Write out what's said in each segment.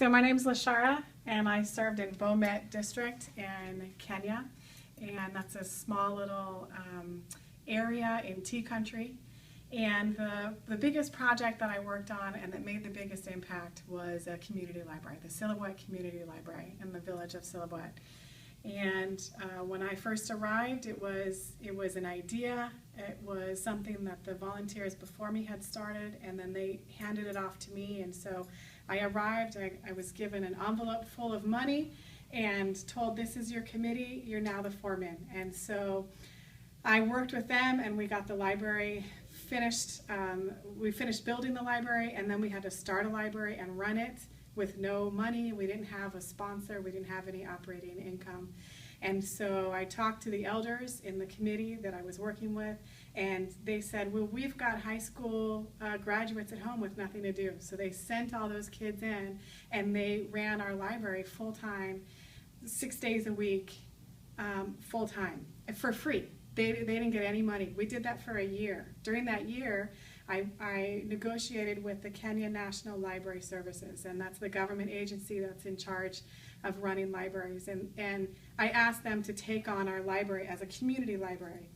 So my name is Leishara, and I served in Bomet District in Kenya, and that's a small little area in tea country. And the biggest project that I worked on and that made the biggest impact was a community library, the Silhouette Community Library in the village of Silhouette. And when I first arrived, it was an idea. It was something that the volunteers before me had started, and then they handed it off to me. And so I arrived, I was given an envelope full of money and told, this is your committee, you're now the foreman. And so I worked with them, and we got the library finished. We finished building the library, and then we had to start a library and run it with no money. We didn't have a sponsor. We didn't have any operating income. And so I talked to the elders in the committee that I was working with, and they said, well, we've got high school graduates at home with nothing to do. So they sent all those kids in, and they ran our library full-time, 6 days a week, full-time, for free. They didn't get any money. We did that for a year. During that year, I negotiated with the Kenya National Library Services, and that's the government agency that's in charge of running libraries. And I asked them to take on our library as a community library.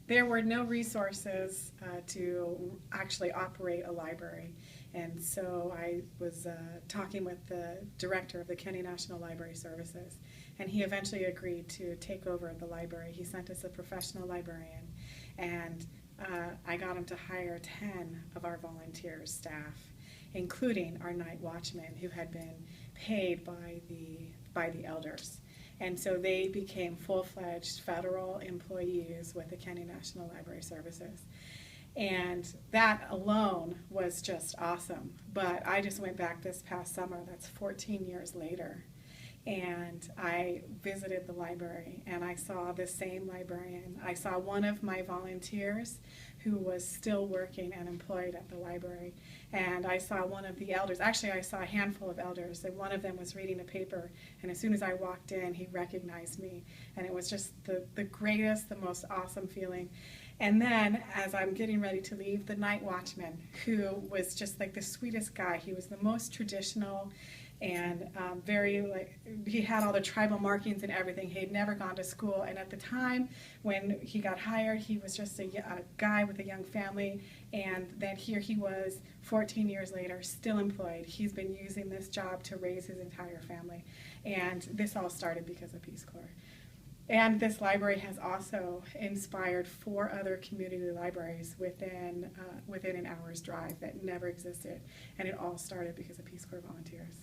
There were no resources to actually operate a library, and so I was talking with the director of the Kenya National Library Services, and he eventually agreed to take over the library. He sent us a professional librarian, and I got him to hire 10 of our volunteers, staff, including our night watchmen who had been paid by the elders. And so they became full-fledged federal employees with the Kenya National Library Services. And that alone was just awesome. But I just went back this past summer, that's 14 years later, and I visited the library, and I saw the same librarian. I saw one of my volunteers who was still working and employed at the library, and I saw one of the elders. Actually, I saw a handful of elders, and one of them was reading a paper, and as soon as I walked in, he recognized me, and it was just the greatest, the most awesome feeling. And then, as I'm getting ready to leave, the night watchman, who was just like the sweetest guy. He was the most traditional, and he had all the tribal markings and everything. He had never gone to school, and at the time when he got hired, he was just a guy with a young family, and then here he was 14 years later, still employed. He's been using this job to raise his entire family, and this all started because of Peace Corps. And this library has also inspired 4 other community libraries within an hour's drive that never existed, and it all started because of Peace Corps volunteers.